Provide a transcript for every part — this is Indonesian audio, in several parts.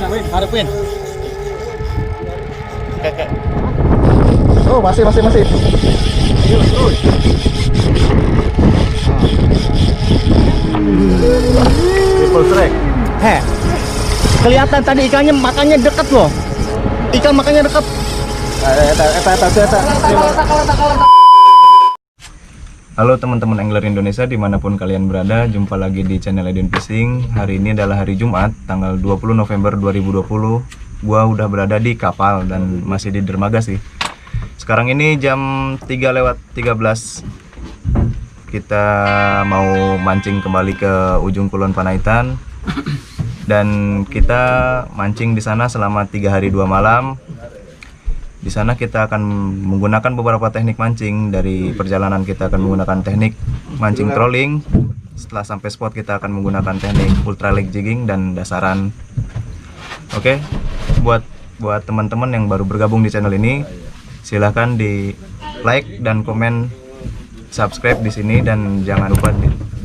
Harapin. Oke. Oh, masih. Ayo, terus. Triple strike. Kelihatan tadi ikannya makannya dekat loh. Ikan makannya dekat. Eta. Halo teman-teman angler Indonesia dimanapun kalian berada, jumpa lagi di channel Edwin Fishing. Hari ini adalah hari Jumat, tanggal 20 November 2020. Gua udah berada di kapal dan masih di dermaga sih. Sekarang ini jam 3:13. Kita mau mancing kembali ke ujung Kulon Panaitan. Dan kita mancing di sana selama 3 hari 2 malam. Di sana kita akan menggunakan beberapa teknik mancing. Dari perjalanan kita akan menggunakan teknik mancing trolling. Setelah sampai spot kita akan menggunakan teknik ultra leg jigging dan dasaran. Oke, buat teman-teman yang baru bergabung di channel ini, silahkan di like dan komen, subscribe di sini, dan jangan lupa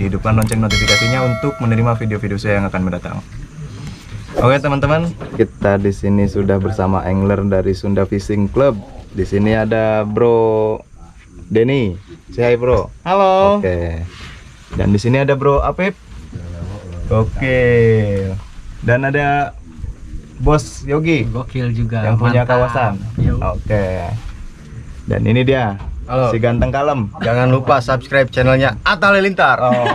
dihidupkan lonceng notifikasinya untuk menerima video-video saya yang akan mendatang. Oke teman-teman, kita di sini sudah bersama angler dari Sunda Fishing Club. Di sini ada Bro Denny. Say hi bro. Halo. Oke. Dan di sini ada Bro Apip. Oke. Dan ada Bos Yogi. Gokil juga. Yang punya mantap. kawasan. Oke. Dan ini dia. Halo. Si ganteng kalem. Jangan lupa subscribe channelnya Atta Halilintar. Oh.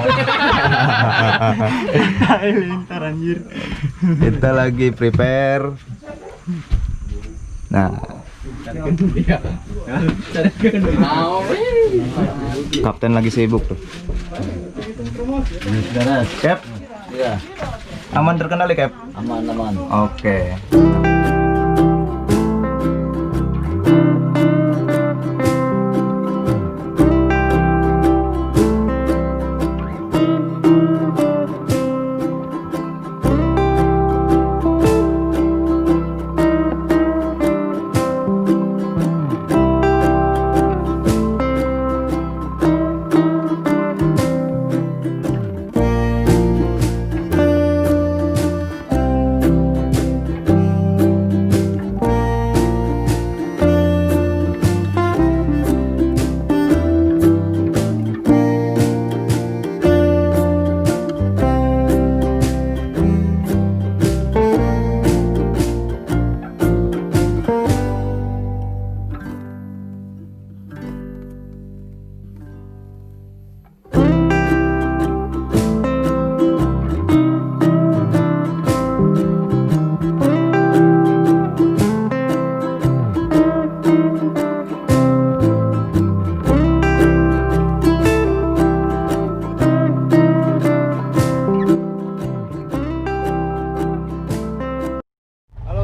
Halilintar anjir. Kita lagi prepare. Nah, kapten lagi sibuk tuh. Cap. Iya, Aman terkendali, Cap? aman. Oke.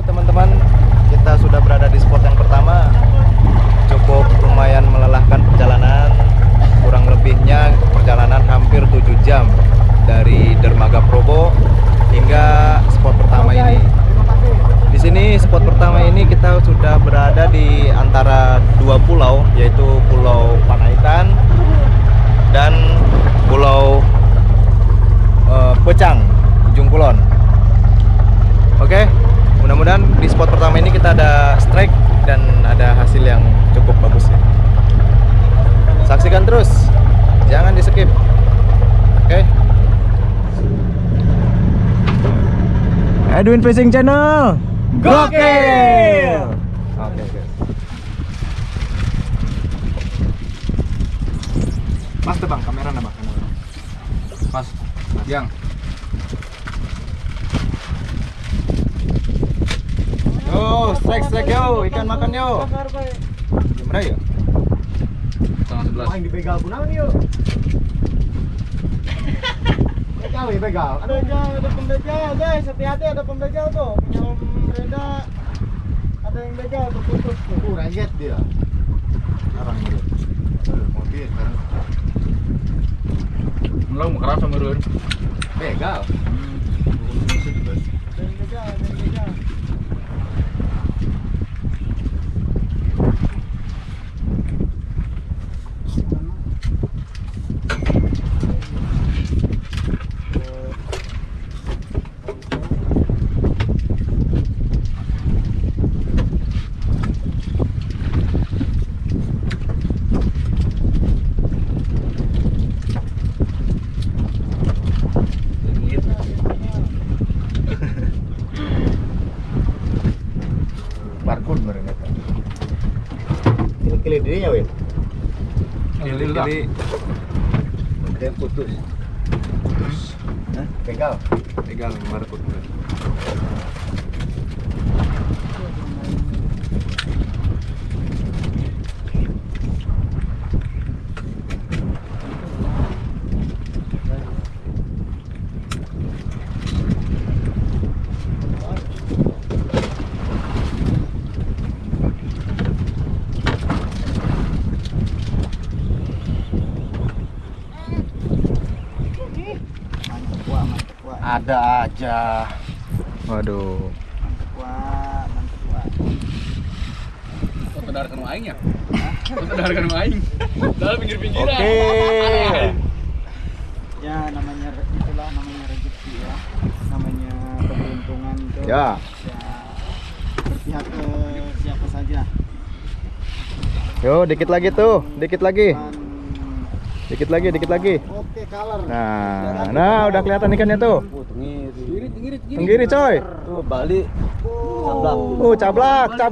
Teman-teman, kita sudah berada di spot yang pertama. Cukup lumayan melelahkan perjalanan. Kurang lebihnya perjalanan hampir 7 jam dari Dermaga Probo hingga spot pertama ini. Di sini spot pertama ini kita sudah berada di antara 2 pulau, yaitu Pulau Panaitan dan Pulau Pecang, ujung kulon. Oke. Mudah-mudahan di spot pertama ini kita ada strike dan ada hasil yang cukup bagus ya. Saksikan terus, jangan di skip. Oke. Edwin Fishing Channel. Gokil. Oke. Mas tuh bang, kamera nambah kamera. Mas, yang. Yo, strike yo, ikan makan yo. Gimana ya? Tengah 11. Main dibegal punaon yuk. Begal. Ada pembegal guys, hati-hati ada pembegal tuh. Punya Om Reda. Ada yang begal tuh putus tuh. Raget dia. Sekarang ini. Mobil sekarang. Belum keras sama Rur. Begal. Ada yang begal. kirinya, Win. Kiri. Ada yang putus. Hah? Begal. Pegang markut. Ada aja. Waduh. Wah, mantap wah. Kok sadarkan aing ya? Kok sadarkan aing? Dalam pinggir-pinggiran. Oke. Ya namanya itulah namanya rezeki ya. Namanya keberuntungan itu. Ya. Berpihak ke siapa saja. Yo, dikit lagi tuh, dikit lagi. Dan Dikit lagi. oke, color. Nah, udah kelihatan ikannya tuh. Tenggiri coy. Tuh balik. Cablak. Mantap.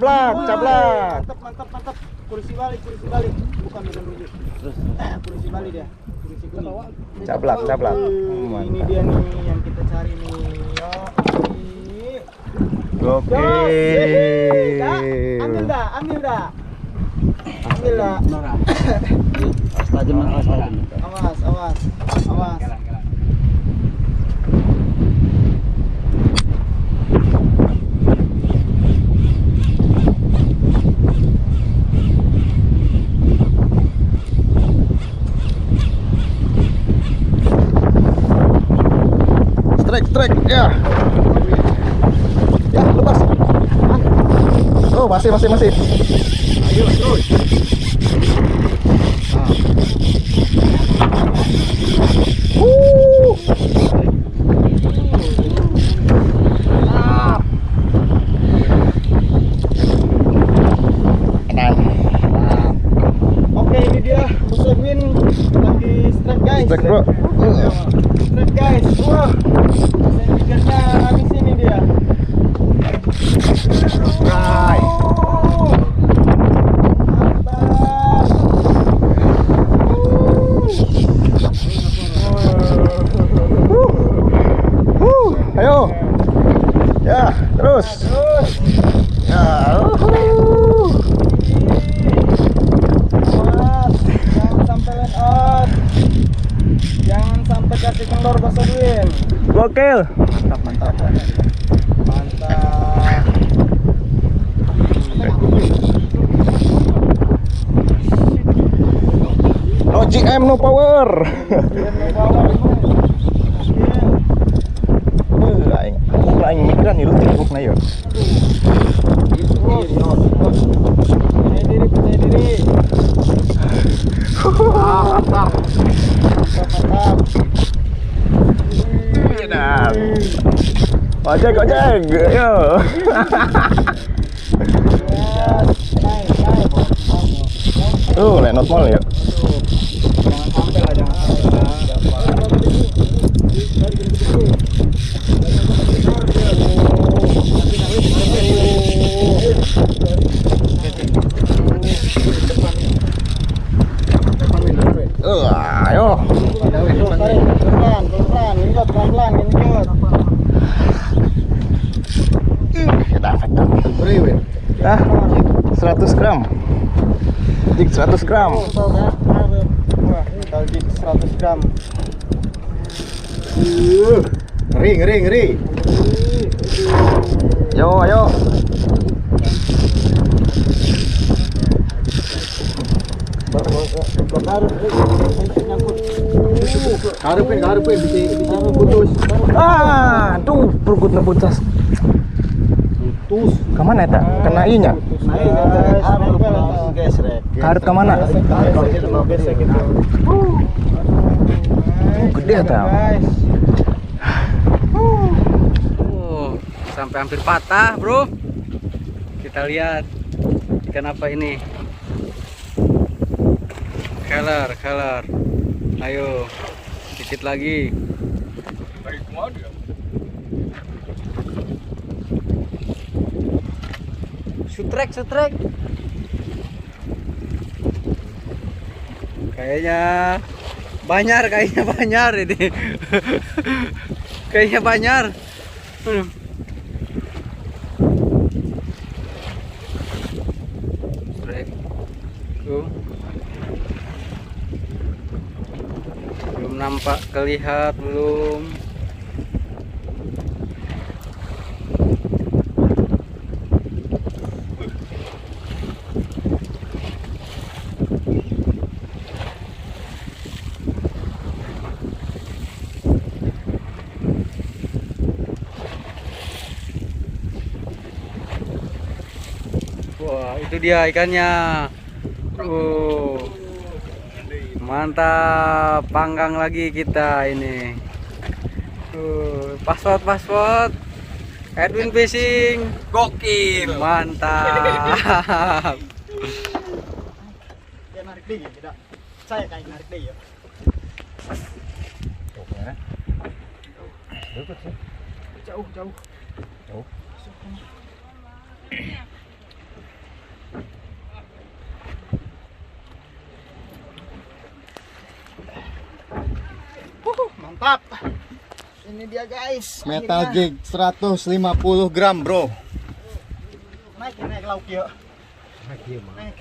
Kursi balik. Bukan rujuk. Terus kursi balik dia. Kursi kuning. Cablak. Ini Mantap. dia nih yang kita cari nih. Yo, ini. Oke. Ambil dah. Ambil dah. Awas. Strike ya. Ya, lepas. Oh, masih. Ayo, terus. Oke, ini dia Bos Edwin lagi strike guys. Strike, bro. Strike guys. Wah. Sendikatnya habis ini dia. Right. Ayo. Ya, terus. Ya. Awas, jangan sampai line out. Jangan sampai kasih kendor Bos Edwin. Gokil. Mantap. No GM, no power. Aing migran nih lu tibuk na yun. Percaya diri. Mantap. Ojek, yo. Tuh, lenot mall ya. Jangan sampai lah, Ayo. Pelan-pelan, genjot. Kita efektif. Nah, 100 gram. Jig 100 gram. Wah, tadi 100 gram. Ngeri. Yo, ayo. Harapin bisa putus. Tuh perutnya putus. Kemana eta? Kena inya? Karep kemana? Gede eta. Sampai hampir patah, bro. Kita lihat ikan apa ini. Keler. Ayo, dikit lagi. Sutrek. Kayaknya Banyar ini. Kayaknya Banyar. Tuh. Belum nampak kelihat belum. Wah, itu dia ikannya. Mantap, panggang lagi kita ini. Password Edwin Fishing. Gokil. Mantap. Dia narik dia tidak. Saya kayak narik dia. Jauh. Mantap. Ini dia guys. Metal Akhirnya. jig 150 gram bro. Naik lauk ya. Naik.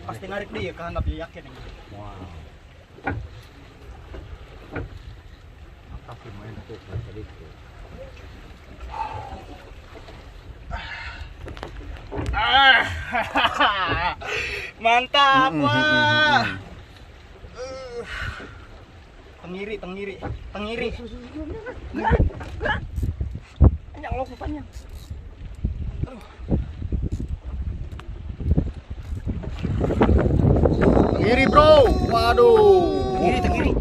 Pasti narik dia kan tapi yakin. Mantap wah. Tengiri. Banyak loh rupanya. Kiri bro. Waduh. Tengiri.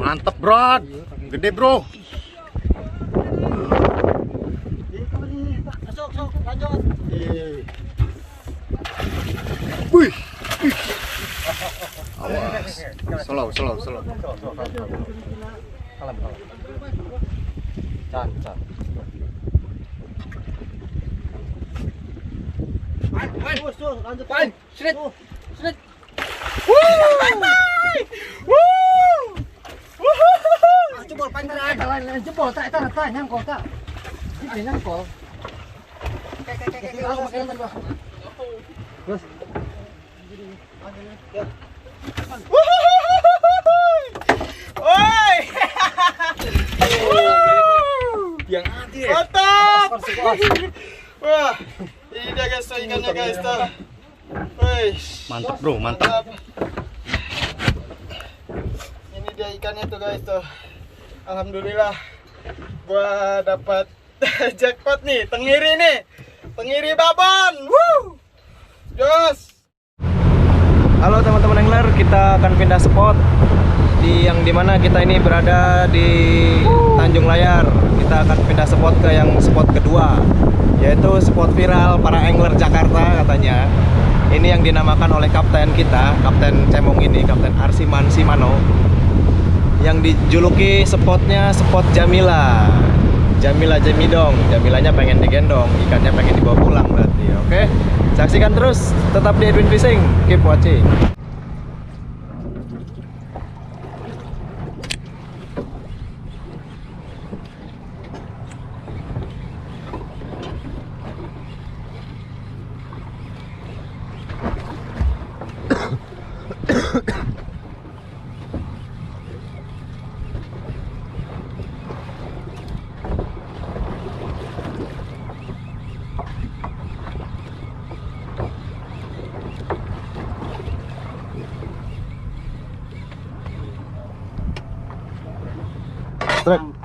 Mantep bro. Gede bro. Masuk, lanjut. Wih. Awas. Slow. Can. Terus, lanjut. Seret. Jebol panjang. Lain jebol tak nyangkol tak. Ini nyangkol. Terus. Woi. Yang hati. Mantap. Wah, ini dia guys ikannya guys tuh. Woi. Mantap bro, mantap. Ini dia ikannya tuh guys tuh. Alhamdulillah gua dapat jackpot nih, tengiri babon. Woo! Jos. Halo teman-teman angler, kita akan pindah spot yang dimana kita ini berada di Tanjung Layar. Kita akan pindah spot ke yang spot kedua, yaitu spot viral para angler Jakarta katanya. Ini yang dinamakan oleh kapten kita, Kapten Cemong ini, Kapten Arsiman Simano, yang dijuluki spotnya spot Jamila. Jamilanya pengen digendong, ikannya pengen dibawa pulang berarti. Oke, saksikan terus, tetap di Edwin Fishing, keep watching.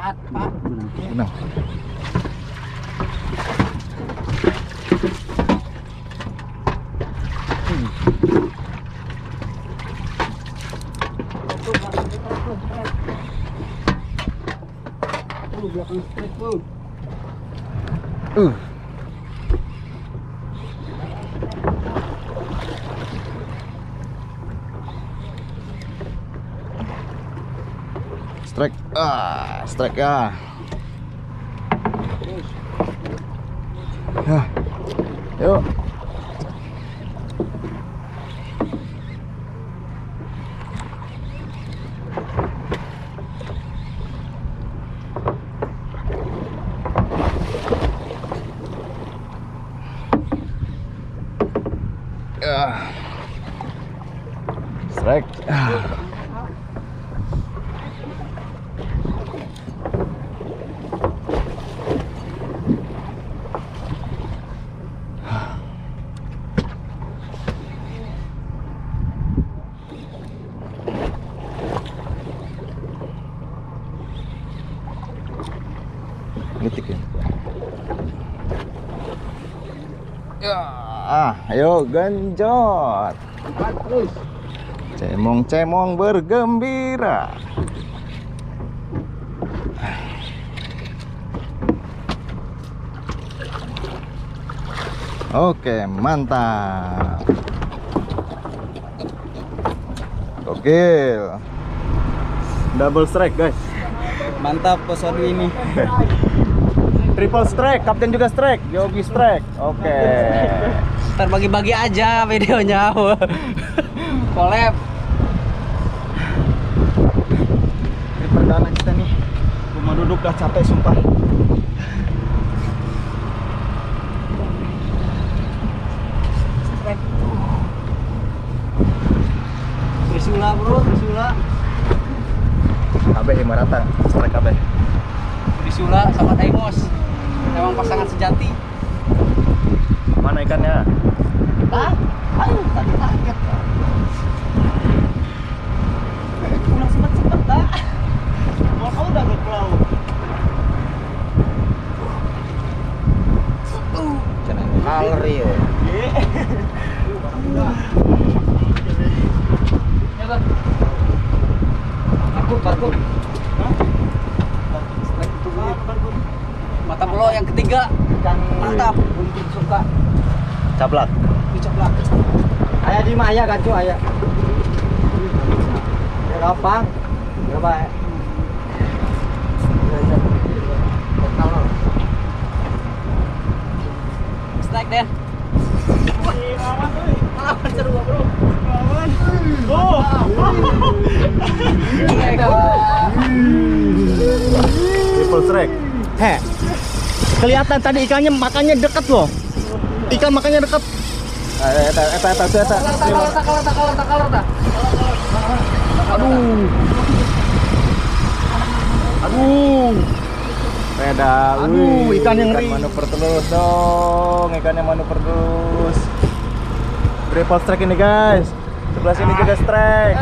Benang. Strike ya. Nah, yuk. Strike. Nitik ya. Ayo genjot. Terus. Cemong-cemong bergembira. Oke, mantap. Gokil. Double strike, guys. Mantap episode ini. Triple strike, kapten juga strike, Yogi strike. Oke. Ntar bagi-bagi aja videonya. Collab. Ini perdana kita nih. Rumah duduk dah capek sumpah. Trisula bro, Trisula. KB Himarata, strike KB. Trisula sama Daimos. Emang pasangan sejati. Mana ikannya? Ayo, tadi kaget. Pulang sempet-sempet dah. Mau kau udah berpulau. Jangan kaler ya. Takut. Mata belok yang ketiga. Mantap. Bunting suka. Caplak. Diceplak. Ayah di mana kan cu ayah. Ya gampang. Coba ya. Strike Den. Lawan seru bro. Lawan. Oh. Triple strike. Kelihatan tadi ikannya makannya dekat loh. Ikan makannya dekat. Eta. Kalah. Aduh. Beda. Aduh, ikan yang ngeri. Manuver terus dong. Ikannya manuver terus. Triple strike ini guys. Sebelah sini juga strike.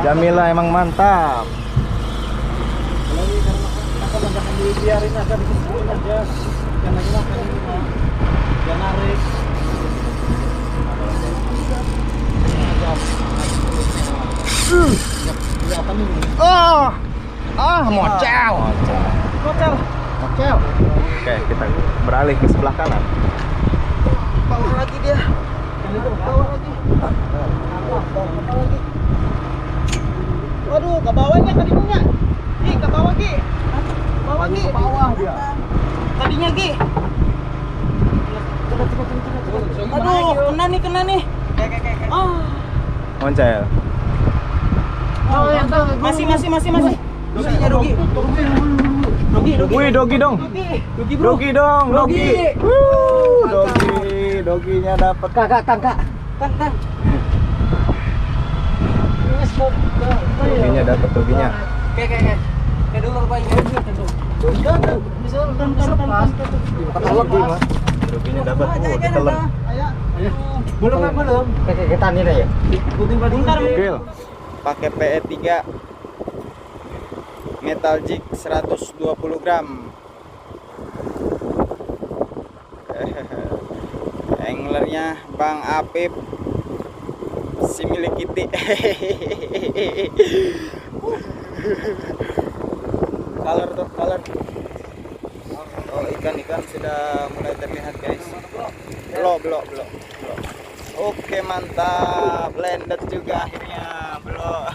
Jamila emang mantap. Biarin aja dikumpulin aja. Jangan makan ini. Jangan narik. Mocel. Oke, kita beralih ke sebelah kanan. Power lagi dia. Power lagi. Waduh, ke bawahnya tadinya. Ke bawah Gi. Ke bawah dia. Tadinya Gi. Aduh, kena nih. Moncel. Oh, yang masih. Doginya Dogi. Wih, dogi dong. Dogi bro. Dogi dong, dogi. Doginya dapat. Kakak, tangka. Tang. Doginya dapat doginya. Kayak dulu Pak ini. Doginya dapat. Ditelan. Belum. Kayak ketan ini ya. Bentar. Gokil. Pakai PE 3. metal jig 120 gram. Anglernya Bang Apip, si milik kita. Color tuh, color. Oh, ikan-ikan sudah mulai terlihat, guys. Belum. Oke, mantap. Blended juga akhirnya. Belum.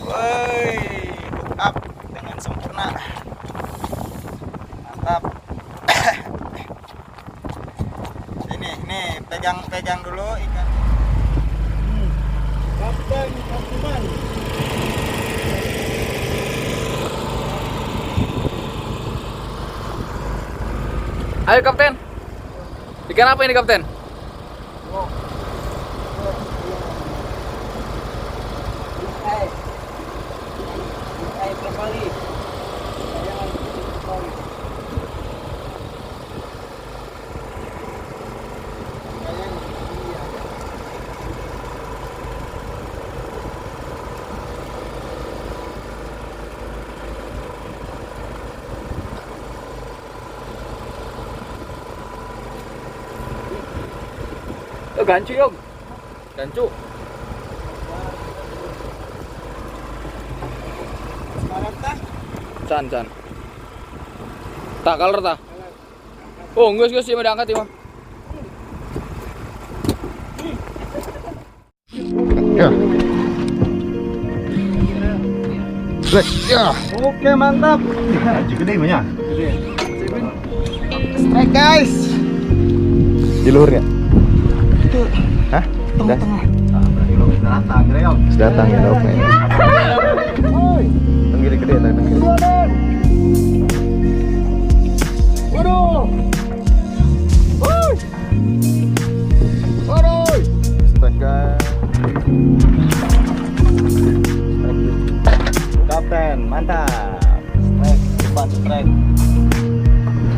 Woi, hook up dengan sempurna. Mantap. Nih, pegang dulu ikan. Kapten. Ayo kapten. Ikan apa ini kapten? Gancu yuk. Gancu. Can. Tak color tak. Oh, geus sih mau diangkat ya, Bang. Ya. Oke, mantap. Aji gede banyak. Strike, guys. Di luhur ya? Hah? Tengah-tengah. Sudah datang ya, oke.